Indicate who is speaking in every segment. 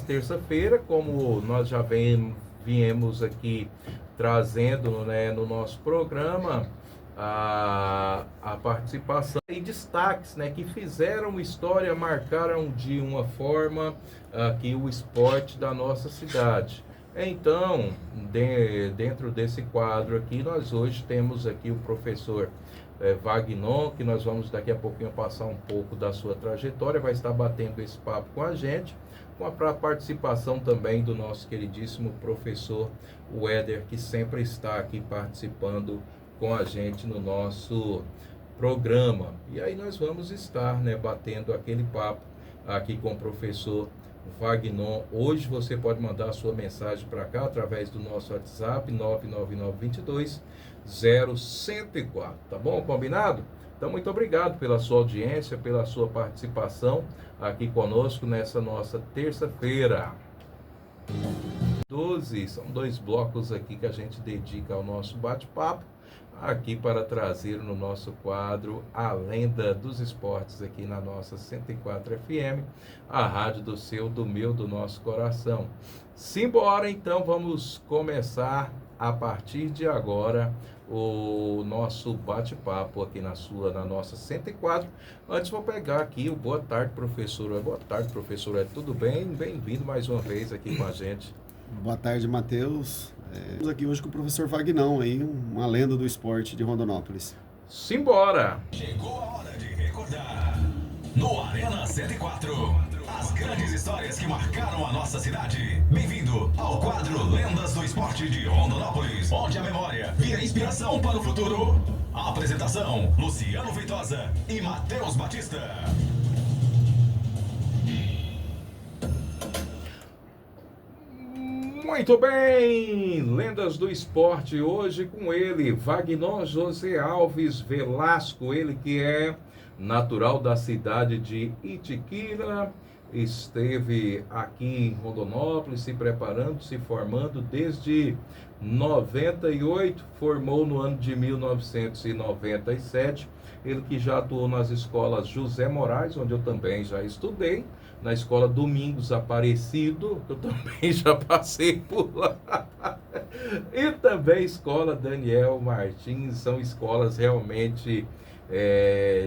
Speaker 1: Terça-feira, como nós já viemos aqui trazendo, né, no nosso programa a participação e destaques, né, que fizeram história, marcaram de uma forma aqui o esporte da nossa cidade. Então, dentro desse quadro aqui, nós hoje temos aqui o professor Wagnon, que nós vamos daqui a pouquinho passar um pouco da sua trajetória, vai estar batendo esse papo com a gente, com a participação também do nosso queridíssimo professor Weder, que sempre está aqui participando com a gente no nosso programa. E aí nós vamos estar, né, batendo aquele papo aqui com o professor Wagnon. Hoje você pode mandar a sua mensagem para cá através do nosso WhatsApp 999220104, tá bom? Combinado? Então, muito obrigado pela sua audiência, pela sua participação aqui conosco nessa nossa terça-feira. 12, são 2 blocos aqui que a gente dedica ao nosso bate-papo, aqui para trazer no nosso quadro a lenda dos esportes aqui na nossa 104 FM, a rádio do seu, do meu, do nosso coração. Simbora, então, vamos começar a partir de agora o nosso bate-papo aqui na nossa 104. Antes vou pegar aqui o boa tarde, professor. Boa tarde, professor. Tudo bem? Bem-vindo mais uma vez aqui com a gente.
Speaker 2: Boa tarde, Matheus. Estamos aqui hoje com o professor Vagnão, aí, uma lenda do esporte de Rondonópolis.
Speaker 1: Simbora!
Speaker 3: Chegou a hora de recordar. No Arena 104. As grandes histórias que marcaram a nossa cidade. Bem-vindo ao quadro Lendas do Esporte de Rondonópolis, onde a memória vira inspiração para o futuro. A apresentação: Luciano Feitosa e Matheus Batista.
Speaker 1: Muito bem, Lendas do Esporte, hoje com ele, Wagnon José Alves Velasco, ele que é natural da cidade de Itiquira, esteve aqui em Rondonópolis se preparando, se formando desde 98, formou no ano de 1997, ele que já atuou nas escolas José Moraes, onde eu também já estudei, na escola Domingos Aparecido, eu também já passei por lá, e também escola Daniel Martins, são escolas realmente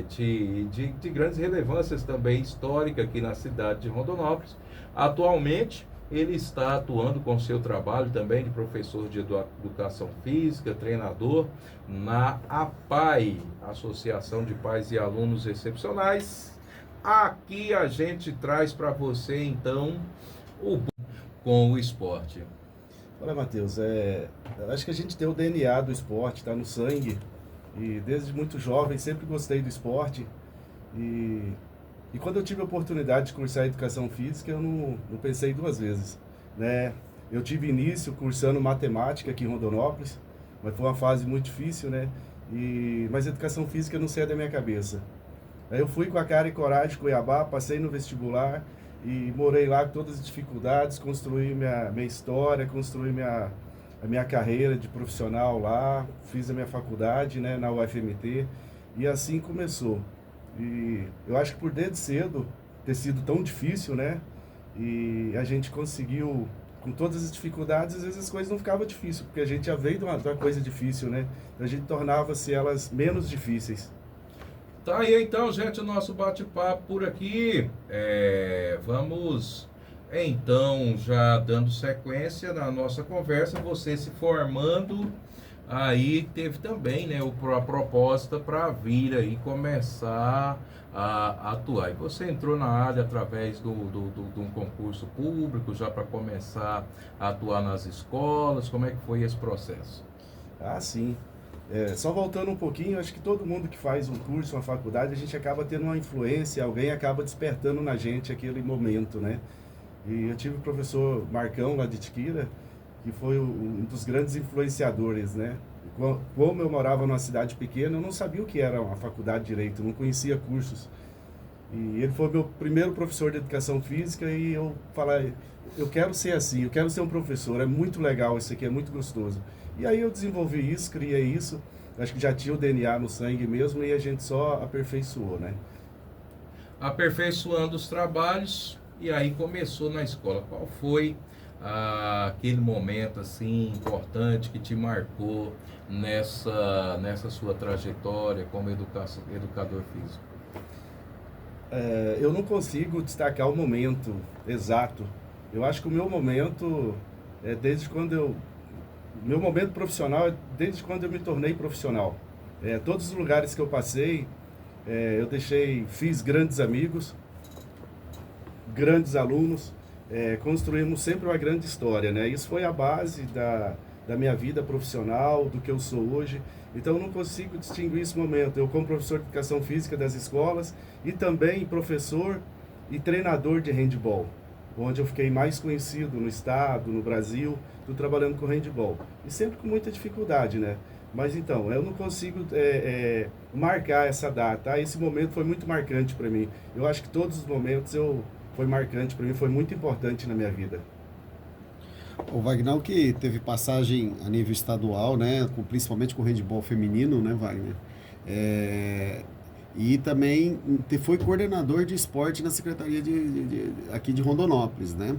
Speaker 1: de grandes relevâncias também histórica aqui na cidade de Rondonópolis. Atualmente ele está atuando com seu trabalho também de professor de educação física, treinador na APAE, Associação de Pais e Alunos Excepcionais. Aqui a gente traz para você, então, com o esporte.
Speaker 2: Olha, Matheus, acho que a gente tem o DNA do esporte, está no sangue. E desde muito jovem sempre gostei do esporte. E quando eu tive a oportunidade de cursar educação física, eu não pensei 2 vezes, né? Eu tive início cursando matemática aqui em Rondonópolis, mas foi uma fase muito difícil, né? Mas educação física não saía da minha cabeça. Aí eu fui com a cara e coragem de Cuiabá, passei no vestibular e morei lá com todas as dificuldades, construí minha história, construí a minha carreira de profissional lá, fiz a minha faculdade, né, na UFMT, e assim começou. E eu acho que por desde cedo ter sido tão difícil, né, e a gente conseguiu, com todas as dificuldades, às vezes as coisas não ficavam difíceis, porque a gente já veio de uma coisa difícil, né, então a gente tornava-se elas menos difíceis.
Speaker 1: Tá aí então, gente, o nosso bate-papo por aqui. Vamos então já dando sequência na nossa conversa, você se formando, aí teve também, né, a proposta para vir aí começar a atuar. E você entrou na área através de um concurso público, já para começar a atuar nas escolas. Como é que foi esse processo?
Speaker 2: Ah, sim. Só voltando um pouquinho, acho que todo mundo que faz um curso, uma faculdade, a gente acaba tendo uma influência, alguém acaba despertando na gente aquele momento, né? E eu tive o professor Marcão lá de Itiquira, que foi um dos grandes influenciadores, né? Como eu morava numa cidade pequena, eu não sabia o que era uma faculdade de Direito, não conhecia cursos. E ele foi meu primeiro professor de educação física e eu falei, eu quero ser assim, eu quero ser um professor, é muito legal isso aqui, é muito gostoso. E aí eu desenvolvi isso, criei isso, acho que já tinha o DNA no sangue mesmo e a gente só aperfeiçoou, né?
Speaker 1: Aperfeiçoando os trabalhos, e aí começou na escola. Qual foi aquele momento assim importante que te marcou nessa sua trajetória como educador físico?
Speaker 2: Eu não consigo destacar o momento exato. Eu acho que o meu momento é desde quando eu... Meu momento profissional é desde quando eu me tornei profissional. Todos os lugares que eu passei, eu fiz grandes amigos, grandes alunos, construímos sempre uma grande história, né? Isso foi a base da minha vida profissional, do que eu sou hoje. Então eu não consigo distinguir esse momento. Eu como professor de educação física das escolas e também professor e treinador de handball, onde eu fiquei mais conhecido no estado, no Brasil, tô trabalhando com handball. E sempre com muita dificuldade, né? Mas então, eu não consigo marcar essa data. Esse momento foi muito marcante para mim. Eu acho que todos os momentos foi marcante para mim, foi muito importante na minha vida.
Speaker 4: O Wagner que teve passagem a nível estadual, né, principalmente com o handball feminino, né, Wagner? E também foi coordenador de esporte na Secretaria aqui de Rondonópolis, né?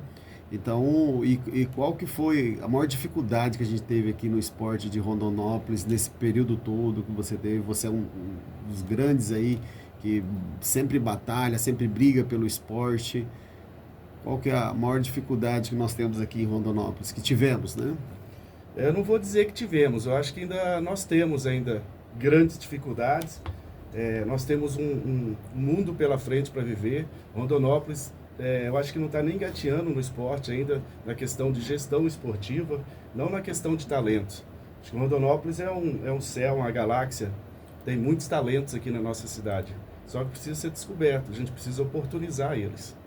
Speaker 4: Então, e qual que foi a maior dificuldade que a gente teve aqui no esporte de Rondonópolis nesse período todo que você teve? Você é um dos grandes aí que sempre batalha, sempre briga pelo esporte. Qual que é a maior dificuldade que nós temos aqui em Rondonópolis? Que tivemos, né?
Speaker 2: Eu não vou dizer que tivemos, eu acho que nós temos ainda grandes dificuldades. Nós temos um mundo pela frente para viver. Rondonópolis, eu acho que não está nem engateando no esporte ainda, na questão de gestão esportiva, não na questão de talentos. Acho que Rondonópolis é um céu, uma galáxia. Tem muitos talentos aqui na nossa cidade. Só que precisa ser descoberto, a gente precisa oportunizar eles.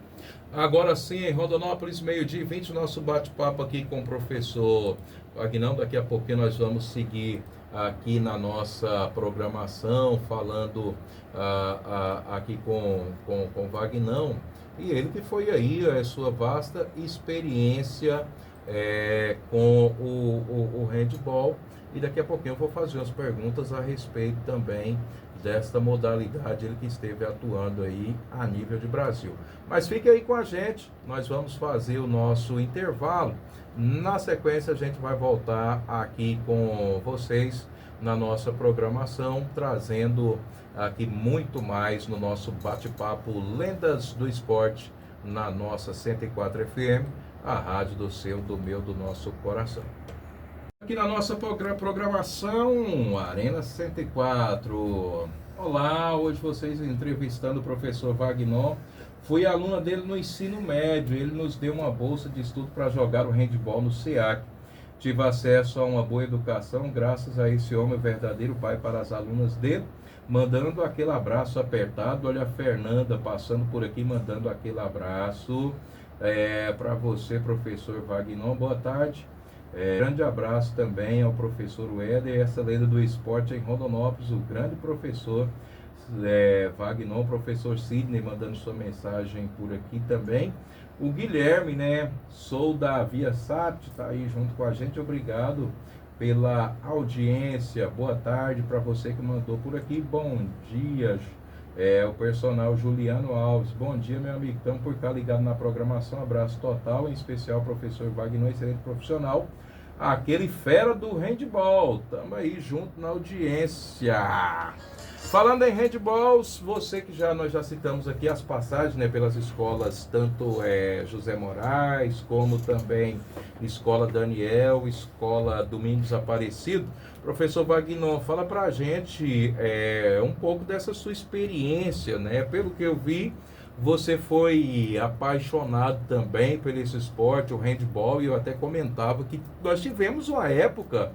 Speaker 1: Agora sim, em Rondonópolis, 12h20, nosso bate-papo aqui com o professor Wagner. Daqui a pouquinho nós vamos seguir aqui na nossa programação, falando aqui com o Wagner. E ele que foi aí a sua vasta experiência com o handball. E daqui a pouquinho eu vou fazer umas perguntas a respeito também desta modalidade, ele que esteve atuando aí a nível de Brasil. Mas fique aí com a gente, nós vamos fazer o nosso intervalo. Na sequência a gente vai voltar aqui com vocês na nossa programação, trazendo aqui muito mais no nosso bate-papo Lendas do Esporte, na nossa 104 FM, a rádio do seu, do meu, do nosso coração. Aqui na nossa programação, Arena 104. Olá, hoje vocês entrevistando o professor Wagner. Fui aluna dele no ensino médio, ele nos deu uma bolsa de estudo para jogar o handball no SEAC. Tive acesso a uma boa educação graças a esse homem, verdadeiro pai para as alunas dele, mandando aquele abraço apertado. Olha a Fernanda passando por aqui, mandando aquele abraço para você, professor Wagner. Boa tarde. Grande abraço também ao professor Weder, essa lenda do esporte em Rondonópolis, o grande professor Wagner, o professor Sidney mandando sua mensagem por aqui também. O Guilherme, né? Sou da Via Sat, tá aí junto com a gente, obrigado pela audiência. Boa tarde para você que mandou por aqui. Bom dia, o personal Juliano Alves. Bom dia, meu amigo. Estamos por cá ligado na programação. Abraço total, em especial ao professor Wagner, excelente profissional. Aquele fera do handball. Estamos aí junto na audiência. Falando em handball, você que nós já citamos aqui as passagens, né, pelas escolas, tanto José Moraes, como também Escola Daniel, Escola Domingos Aparecido. Professor Wagner, fala pra gente um pouco dessa sua experiência, né? Pelo que eu vi, você foi apaixonado também por esse esporte, o handball, e eu até comentava que nós tivemos uma época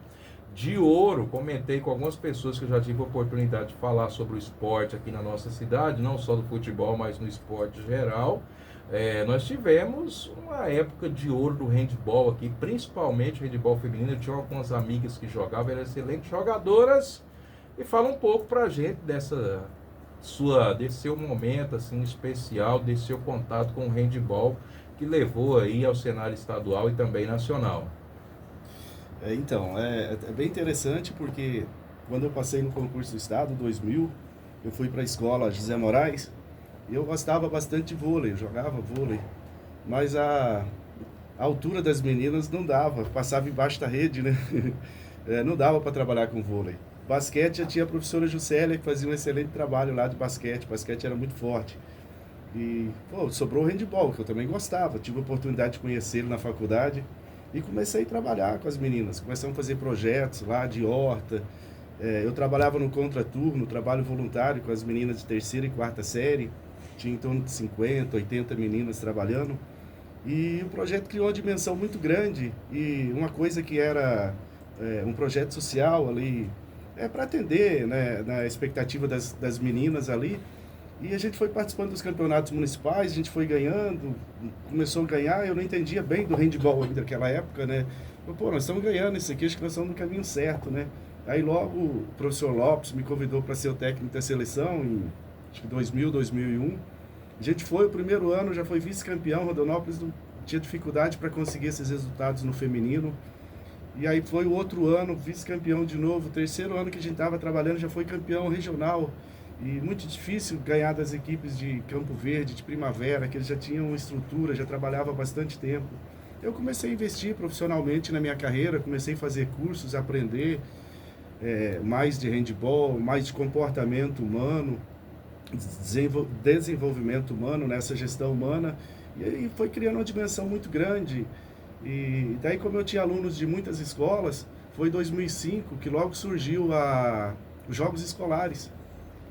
Speaker 1: de ouro. Comentei com algumas pessoas que eu já tive a oportunidade de falar sobre o esporte aqui na nossa cidade, não só do futebol, mas no esporte geral. Nós tivemos uma época de ouro do handball aqui, principalmente o handball feminino. Eu tinha algumas amigas que jogavam, eram excelentes jogadoras. E fala um pouco pra gente desse seu momento assim especial, desse seu contato com o handball que levou aí ao cenário estadual e também nacional.
Speaker 2: Então, é bem interessante porque quando eu passei no concurso do estado, 2000, eu fui para a escola José Moraes e eu gostava bastante de vôlei, eu jogava vôlei. mas a altura das meninas não dava, passava embaixo da rede, né? Não dava para trabalhar com vôlei. Basquete já tinha a professora Juscelia, que fazia um excelente trabalho lá de basquete. Basquete era muito forte. E, sobrou o handebol, que eu também gostava. Tive a oportunidade de conhecê-lo na faculdade. E comecei a trabalhar com as meninas. Começamos a fazer projetos lá de horta. Eu trabalhava no contraturno, trabalho voluntário com as meninas de terceira e quarta série. Tinha em torno de 50, 80 meninas trabalhando. E o projeto criou uma dimensão muito grande. E uma coisa que era um projeto social ali, para atender, né, na expectativa das meninas ali. E a gente foi participando dos campeonatos municipais, a gente foi ganhando, começou a ganhar. Eu não entendia bem do handebol ainda naquela época, né? Nós estamos ganhando isso aqui, acho que nós estamos no caminho certo, né? Aí logo o professor Lopes me convidou para ser o técnico da seleção em acho que 2000, 2001. A gente foi, o primeiro ano já foi vice-campeão, Rondonópolis não tinha dificuldade para conseguir esses resultados no feminino. E aí foi o outro ano, vice-campeão de novo. O terceiro ano que a gente estava trabalhando já foi campeão regional. E muito difícil ganhar das equipes de Campo Verde, de Primavera, que eles já tinham uma estrutura, já trabalhavam há bastante tempo. Eu comecei a investir profissionalmente na minha carreira, comecei a fazer cursos, aprender mais de handebol, mais de comportamento humano, desenvolvimento humano, nessa gestão humana. E aí foi criando uma dimensão muito grande. E daí, como eu tinha alunos de muitas escolas, foi em 2005 que logo surgiu os Jogos Escolares.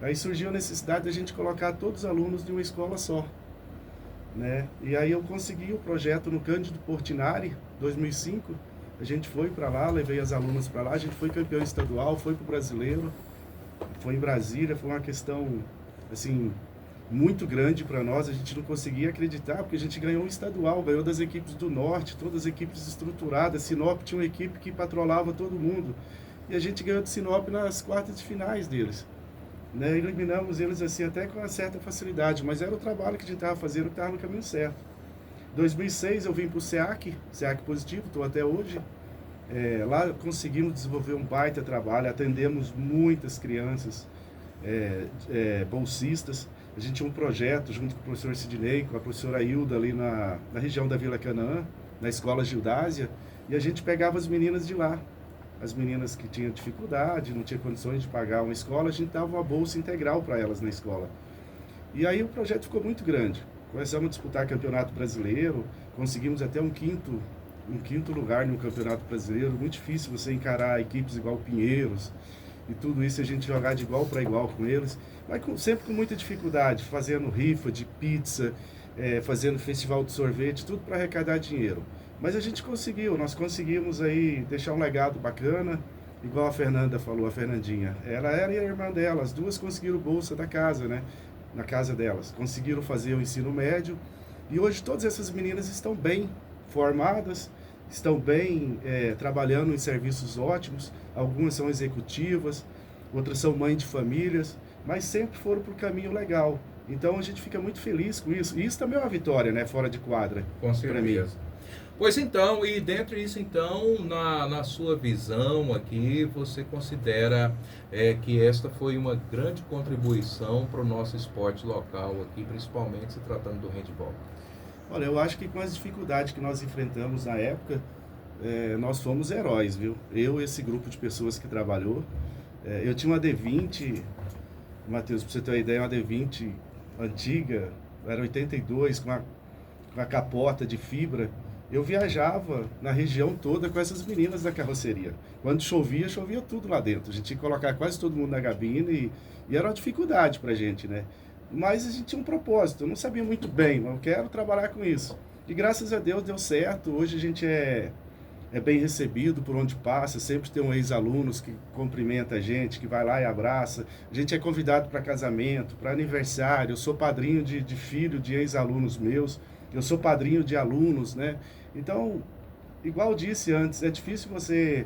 Speaker 2: Aí surgiu a necessidade de a gente colocar todos os alunos de uma escola só, né? E aí eu consegui o projeto no Cândido Portinari, 2005. A gente foi para lá, levei as alunas para lá, a gente foi campeão estadual, foi para o brasileiro, foi em Brasília, foi uma questão, assim, muito grande para nós. A gente não conseguia acreditar, porque a gente ganhou um estadual, ganhou das equipes do Norte, todas as equipes estruturadas. Sinop tinha uma equipe que patrolava todo mundo. E a gente ganhou de Sinop nas quartas de finais deles. Né? Eliminamos eles assim até com uma certa facilidade, mas era o trabalho que a gente estava fazendo que estava no caminho certo. Em 2006 eu vim para o SEAC positivo, estou até hoje. Lá conseguimos desenvolver um baita trabalho, atendemos muitas crianças bolsistas. A gente tinha um projeto junto com o professor Sidney, com a professora Hilda ali na região da Vila Canaã, na escola Gildásia, e a gente pegava as meninas de lá. As meninas que tinham dificuldade, não tinham condições de pagar uma escola, a gente dava uma bolsa integral para elas na escola. E aí o projeto ficou muito grande. Começamos a disputar campeonato brasileiro, conseguimos até um quinto lugar no campeonato brasileiro. Muito difícil você encarar equipes igual Pinheiros e tudo isso, a gente jogar de igual para igual com eles, mas sempre com muita dificuldade, fazendo rifa de pizza, fazendo festival de sorvete, tudo para arrecadar dinheiro. Mas a gente conseguiu, nós conseguimos aí deixar um legado bacana, igual a Fernanda falou, a Fernandinha. Ela era e a irmã dela, as duas conseguiram bolsa da casa, né? Na casa delas. Conseguiram fazer o ensino médio. E hoje todas essas meninas estão bem formadas, estão bem trabalhando em serviços ótimos. Algumas são executivas, outras são mães de famílias, mas sempre foram para o caminho legal. Então a gente fica muito feliz com isso. E isso também é uma vitória, né? Fora de quadra.
Speaker 1: Com certeza. Pois então, e dentro disso então, na sua visão aqui, você considera que esta foi uma grande contribuição para o nosso esporte local aqui, principalmente se tratando do handebol?
Speaker 2: Olha, eu acho que com as dificuldades que nós enfrentamos na época, nós fomos heróis, viu? Eu e esse grupo de pessoas que trabalhou. Eu tinha uma D20, Matheus, para você ter uma ideia, uma D20 antiga, era 82, com a capota de fibra. Eu viajava na região toda com essas meninas da carroceria. Quando chovia tudo lá dentro. A gente tinha que colocar quase todo mundo na cabine e era uma dificuldade pra gente, né? Mas a gente tinha um propósito. Eu não sabia muito bem, mas eu quero trabalhar com isso. E graças a Deus deu certo. Hoje a gente é bem recebido por onde passa. Sempre tem um ex-alunos que cumprimenta a gente, que vai lá e abraça. A gente é convidado para casamento, para aniversário. Eu sou padrinho de filho de ex-alunos meus. Eu sou padrinho de alunos, né? Então, igual disse antes, é difícil você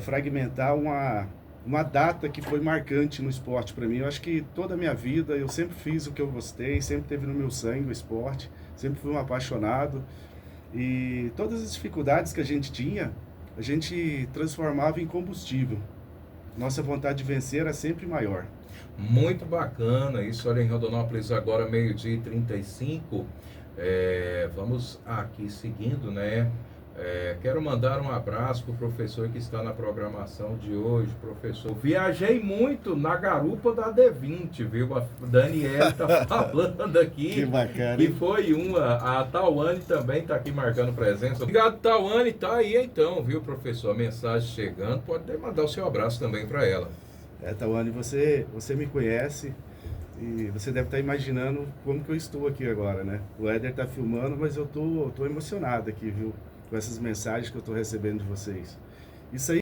Speaker 2: fragmentar uma data que foi marcante no esporte para mim. Eu acho que toda a minha vida eu sempre fiz o que eu gostei, sempre teve no meu sangue o esporte, sempre fui um apaixonado. E todas as dificuldades que a gente tinha, a gente transformava em combustível. Nossa vontade de vencer era sempre maior.
Speaker 1: Muito bacana isso, olha, em Rondonópolis agora 12h35. Vamos aqui seguindo, né? Quero mandar um abraço para o professor que está na programação de hoje. Professor, viajei muito na garupa da D20, viu? A Daniela está falando aqui.
Speaker 4: Que bacana.
Speaker 1: E foi uma. A Tawane também está aqui marcando presença. Obrigado, Tawane. Tá aí então, viu, professor? A mensagem chegando. Pode mandar o seu abraço também para ela.
Speaker 2: Tawane, você me conhece e você deve estar imaginando como que eu estou aqui agora, né? O Éder está filmando, mas eu tô emocionado aqui, viu? Com essas mensagens que eu estou recebendo de vocês. Isso aí,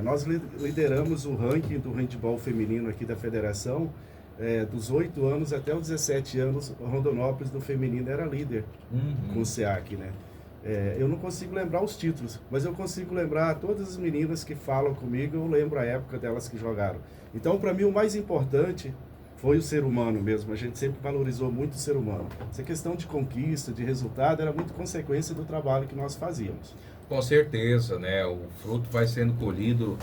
Speaker 2: nós lideramos o ranking do handebol feminino aqui da federação, dos 8 anos até os 17 anos, Rondonópolis do feminino era líder com o SEAC, né? Eu não consigo lembrar os títulos, mas eu consigo lembrar todas as meninas que falam comigo, eu lembro a época delas que jogaram. Então, para mim, o mais importante foi o ser humano mesmo. A gente sempre valorizou muito o ser humano. Essa questão de conquista, de resultado, era muito consequência do trabalho que nós fazíamos.
Speaker 1: Com certeza, né? O fruto vai sendo colhido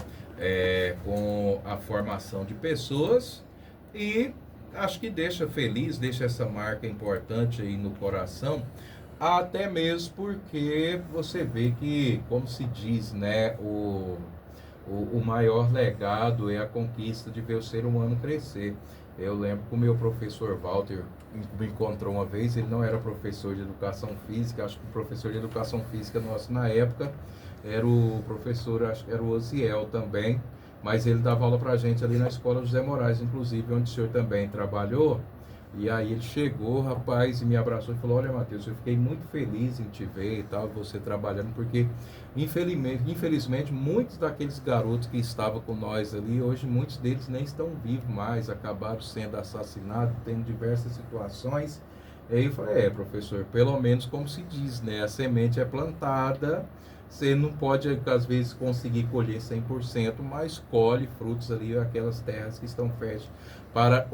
Speaker 1: com a formação de pessoas e acho que deixa feliz, deixa essa marca importante aí no coração, até mesmo porque você vê que, como se diz, né? O maior legado é a conquista de ver o ser humano crescer. Eu lembro que o meu professor Walter me encontrou uma vez, ele não era professor de educação física, acho que o professor de educação física nosso na época era o professor, acho que era o Osiel também, mas ele dava aula pra gente ali na escola José Moraes, inclusive, onde o senhor também trabalhou. E aí ele chegou, rapaz, e me abraçou e falou: olha, Matheus, eu fiquei muito feliz em te ver e tal, você trabalhando, porque infelizmente muitos daqueles garotos que estavam com nós ali, hoje muitos deles nem estão vivos mais, acabaram sendo assassinados, tendo diversas situações. E aí eu falei: professor, pelo menos como se diz, né, a semente é plantada, você não pode, às vezes, conseguir colher 100%, mas colhe frutos ali, aquelas terras que estão férteis para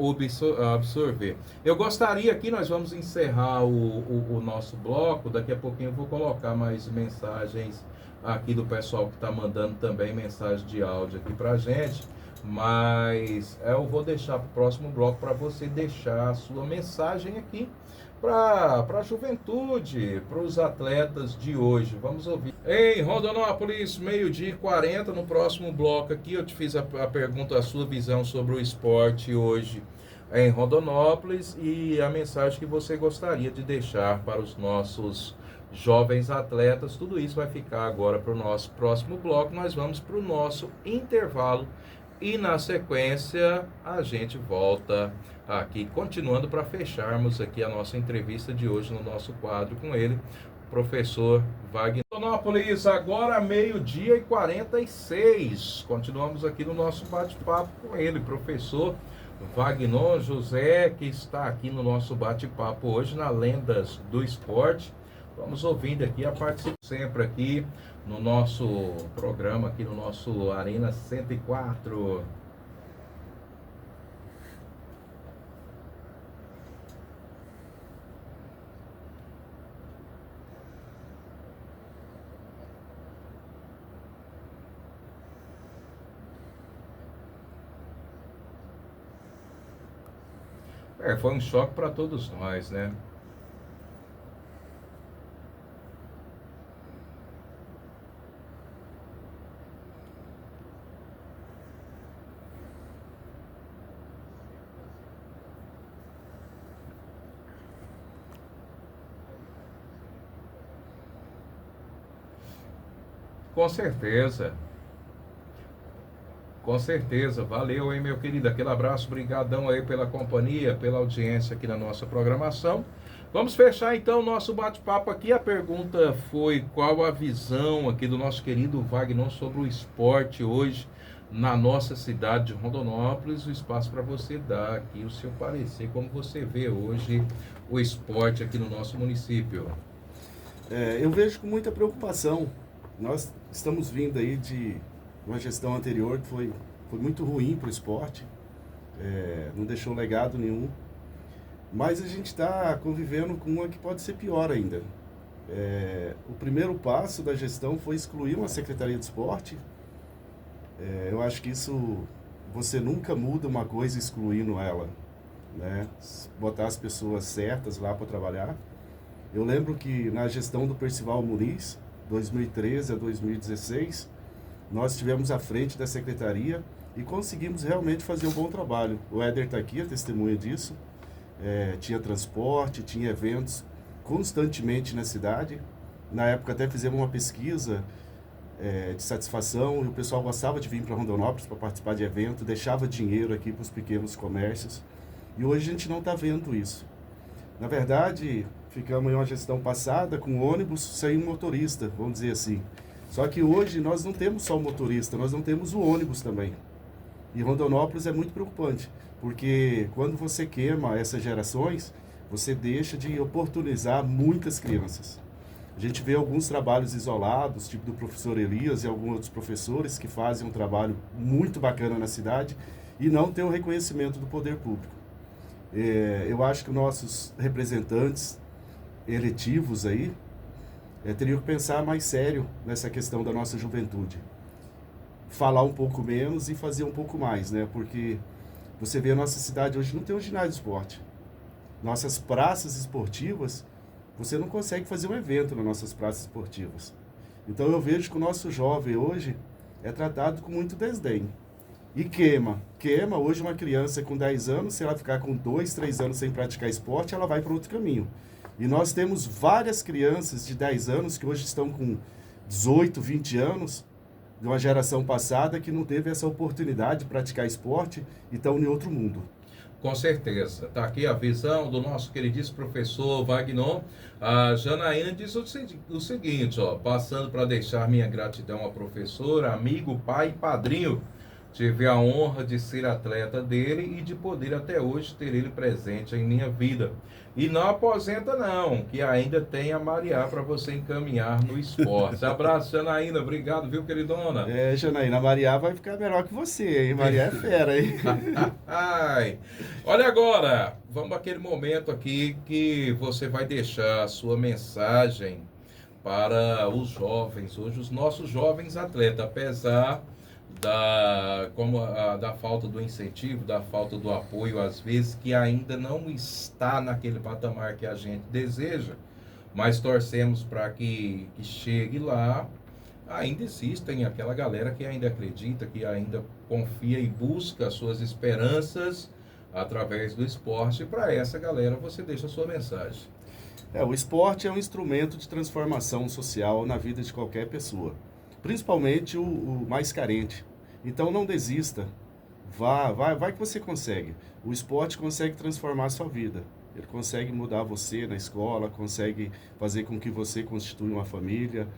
Speaker 1: absorver. Eu gostaria aqui, nós vamos encerrar o nosso bloco, daqui a pouquinho eu vou colocar mais mensagens aqui do pessoal que está mandando também mensagem de áudio aqui para a gente, mas eu vou deixar para o próximo bloco para você deixar a sua mensagem aqui para a juventude, para os atletas de hoje. Vamos ouvir. Em Rondonópolis, 12h40, no próximo bloco aqui, eu te fiz a pergunta, a sua visão sobre o esporte hoje em Rondonópolis e a mensagem que você gostaria de deixar para os nossos jovens atletas. Tudo isso vai ficar agora para o nosso próximo bloco. Nós vamos para o nosso intervalo e na sequência a gente volta aqui, continuando para fecharmos aqui a nossa entrevista de hoje no nosso quadro com ele, professor Wagner. Rondonópolis, agora 12h46. Continuamos aqui no nosso bate-papo com ele, professor Wagner José, que está aqui no nosso bate-papo hoje na Lendas do Esporte. Vamos ouvindo aqui a participação sempre aqui no nosso programa, aqui no nosso Arena 104. Foi um choque para todos nós, né? Com certeza. Com certeza. Valeu aí, meu querido. Aquele abraço, brigadão aí pela companhia, pela audiência aqui na nossa programação. Vamos fechar então o nosso bate-papo aqui. A pergunta foi: qual a visão aqui do nosso querido Wagner sobre o esporte hoje na nossa cidade de Rondonópolis? O espaço para você dar aqui o seu parecer, como você vê hoje o esporte aqui no nosso município.
Speaker 2: Eu vejo com muita preocupação. Nós estamos vindo aí de uma gestão anterior que foi muito ruim para o esporte, não deixou legado nenhum, mas a gente está convivendo com uma que pode ser pior ainda. O primeiro passo da gestão foi excluir uma Secretaria de Esporte. Eu acho que isso, você nunca muda uma coisa excluindo ela, né? Botar as pessoas certas lá para trabalhar. Eu lembro que na gestão do Percival Muniz, 2013 a 2016, nós estivemos à frente da secretaria e conseguimos realmente fazer um bom trabalho. O Éder está aqui, é testemunha disso. Tinha transporte, tinha eventos constantemente na cidade. Na época até fizemos uma pesquisa de satisfação e o pessoal gostava de vir para Rondonópolis para participar de evento, deixava dinheiro aqui para os pequenos comércios. E hoje a gente não está vendo isso. Na verdade, ficamos em uma gestão passada com ônibus sem motorista, vamos dizer assim. Só que hoje nós não temos só o motorista, nós não temos o ônibus também. E Rondonópolis é muito preocupante, porque quando você queima essas gerações, você deixa de oportunizar muitas crianças. A gente vê alguns trabalhos isolados, tipo do professor Elias e alguns outros professores que fazem um trabalho muito bacana na cidade e não tem o reconhecimento do poder público. Eu acho que nossos representantes eletivos aí teriam que pensar mais sério nessa questão da nossa juventude. Falar um pouco menos e fazer um pouco mais, né? Porque você vê a nossa cidade hoje não tem um ginásio de esporte. Nossas praças esportivas, você não consegue fazer um evento nas nossas praças esportivas. Então eu vejo que o nosso jovem hoje é tratado com muito desdém. E queima hoje uma criança com 10 anos, se ela ficar com 2, 3 anos sem praticar esporte, ela vai para outro caminho. E nós temos várias crianças de 10 anos que hoje estão com 18, 20 anos, de uma geração passada que não teve essa oportunidade de praticar esporte e estão em outro mundo.
Speaker 1: Com certeza. Está aqui a visão do nosso queridíssimo professor Wagnon. A Janaína diz o seguinte, passando para deixar minha gratidão ao professor, amigo, pai e padrinho. Tive a honra de ser atleta dele e de poder até hoje ter ele presente em minha vida. E não aposenta não, que ainda tem a Mariá para você encaminhar no esporte. Abraço, Janaína. Obrigado, viu, queridona?
Speaker 2: Janaína, a Mariá vai ficar melhor que você, hein? Mariá é fera, hein?
Speaker 1: Ai. Olha agora, vamos àquele momento aqui que você vai deixar a sua mensagem para os jovens, hoje os nossos jovens atletas, apesar da falta do incentivo, da falta do apoio, às vezes, que ainda não está naquele patamar que a gente deseja, mas torcemos para que chegue lá. Ainda existem aquela galera que ainda acredita, que ainda confia e busca suas esperanças através do esporte. Para essa galera, você deixa a sua mensagem.
Speaker 2: O esporte é um instrumento de transformação social na vida de qualquer pessoa, principalmente o mais carente. Então não desista, vai que você consegue. O esporte consegue transformar a sua vida. Ele consegue mudar você na escola, consegue fazer com que você constitua uma família,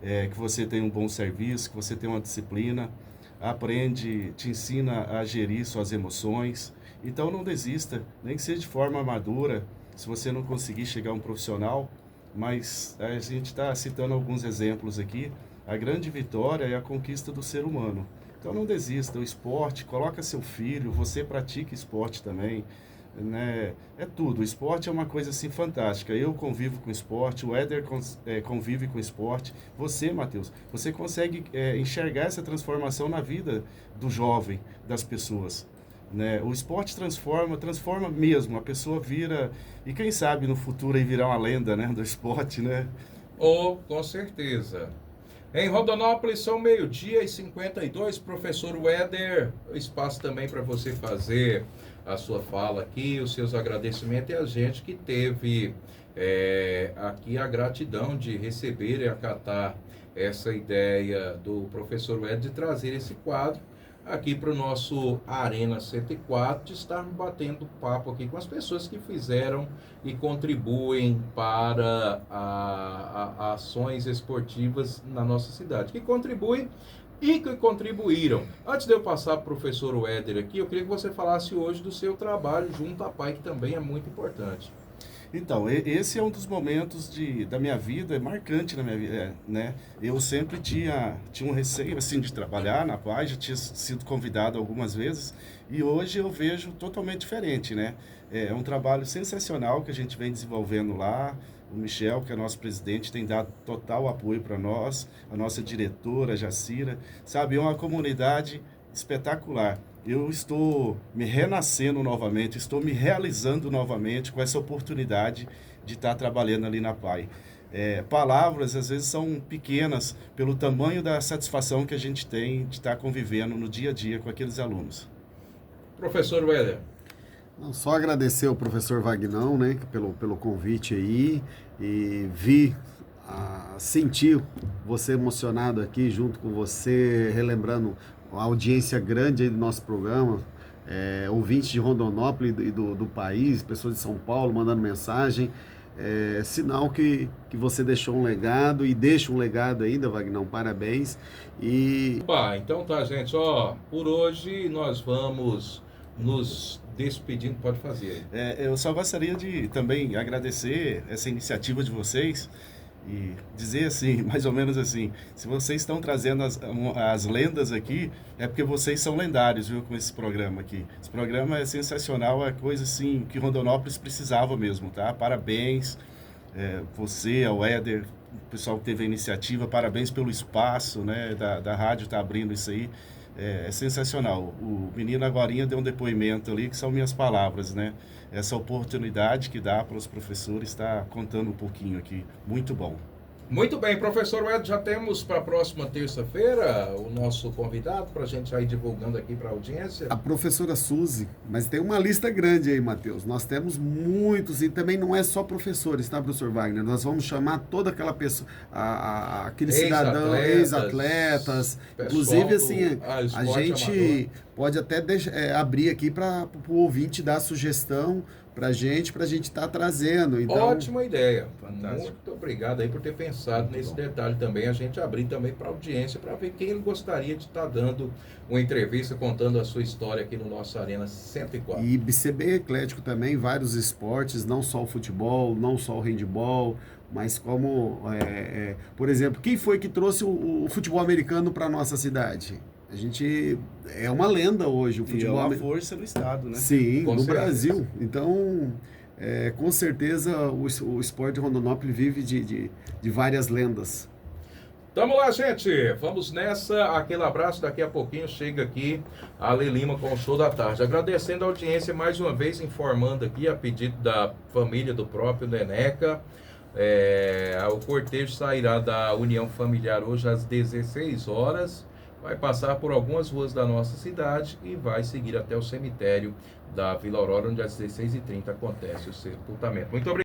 Speaker 2: que você tenha um bom serviço, que você tenha uma disciplina, te ensina a gerir suas emoções. Então não desista, nem que seja de forma amadora, se você não conseguir chegar a um profissional, mas a gente está citando alguns exemplos aqui. A grande vitória é a conquista do ser humano. Então não desista, o esporte, coloca seu filho, você pratica esporte também, né? É tudo, o esporte é uma coisa assim fantástica. Eu convivo com esporte, o Éder convive com esporte. Você, Matheus, você consegue enxergar essa transformação na vida do jovem, das pessoas, né? O esporte transforma mesmo, a pessoa vira, e quem sabe no futuro aí virar uma lenda, né, do esporte, né?
Speaker 1: Com certeza. Em Rondonópolis são 12h52, professor Éder, espaço também para você fazer a sua fala aqui, os seus agradecimentos e a gente que teve aqui a gratidão de receber e acatar essa ideia do professor Éder de trazer esse quadro aqui para o nosso Arena 104, de estarmos batendo papo aqui com as pessoas que fizeram e contribuem para ações esportivas na nossa cidade, que contribuem e que contribuíram. Antes de eu passar para o professor Éder aqui, eu queria que você falasse hoje do seu trabalho junto à PAI, que também é muito importante.
Speaker 2: Então, esse é um dos momentos da minha vida, marcante na minha vida, né? Eu sempre tinha um receio, assim, de trabalhar na PAI, já tinha sido convidado algumas vezes, e hoje eu vejo totalmente diferente, né? É um trabalho sensacional que a gente vem desenvolvendo lá. O Michel, que é nosso presidente, tem dado total apoio para nós, a nossa diretora, Jacira, sabe? É uma comunidade espetacular. Eu estou me renascendo novamente, estou me realizando novamente com essa oportunidade de estar trabalhando ali na PAI. Palavras, às vezes, são pequenas pelo tamanho da satisfação que a gente tem de estar convivendo no dia a dia com aqueles alunos.
Speaker 1: Professor Weller.
Speaker 4: Não, só agradecer ao professor Vagnão, né, pelo convite aí, e sentir você emocionado aqui junto com você, relembrando a audiência grande aí do nosso programa, ouvintes de Rondonópolis e do país, pessoas de São Paulo mandando mensagem, sinal que você deixou um legado e deixa um legado ainda, Vagnão, parabéns.
Speaker 1: Então tá, gente, ó, por hoje nós vamos nos despedindo, pode fazer.
Speaker 2: Eu só gostaria de também agradecer essa iniciativa de vocês e dizer assim, mais ou menos assim, se vocês estão trazendo as lendas aqui, é porque vocês são lendários, viu, com esse programa aqui. Esse programa é sensacional, é coisa assim que Rondonópolis precisava mesmo, tá? Parabéns, você, ao Éder, o pessoal que teve a iniciativa, parabéns pelo espaço, né, da rádio tá abrindo isso aí. É sensacional. O menino agorinha deu um depoimento ali, que são minhas palavras, né? Essa oportunidade que dá para os professores estar contando um pouquinho aqui. Muito bom.
Speaker 1: Muito bem, professor Ed, já temos para a próxima terça-feira o nosso convidado para a gente já ir divulgando aqui para a audiência.
Speaker 4: A professora Suzy, mas tem uma lista grande aí, Matheus. Nós temos muitos, e também não é só professores, tá, professor Wagner? Nós vamos chamar toda aquela pessoa, aquele cidadão, ex-atletas. Inclusive, assim, a gente amador. Pode até abrir aqui para o ouvinte dar sugestão para a gente estar trazendo. Então,
Speaker 1: ótima ideia. Fantástico. Muito obrigado aí por ter pensado muito nesse bom. Detalhe também. A gente abrir também para a audiência, para ver quem gostaria de estar dando uma entrevista, contando a sua história aqui no nosso Arena 104.
Speaker 4: E ser bem eclético também, vários esportes, não só o futebol, não só o handebol, mas como, por exemplo, quem foi que trouxe o futebol americano para a nossa cidade? A gente é uma lenda hoje, o futebol.
Speaker 2: E é uma força do estado, né?
Speaker 4: Sim, no Brasil. Então, com certeza, o esporte de Rondonópolis vive de várias lendas.
Speaker 1: Tamo lá, gente. Vamos nessa. Aquele abraço. Daqui a pouquinho chega aqui a Ale Lima com o Show da Tarde. Agradecendo a audiência mais uma vez, informando aqui a pedido da família do próprio Neneca. O cortejo sairá da União Familiar hoje às 16 horas. Vai passar por algumas ruas da nossa cidade e vai seguir até o cemitério da Vila Aurora, onde às 16h30 acontece o sepultamento. Muito obrigado.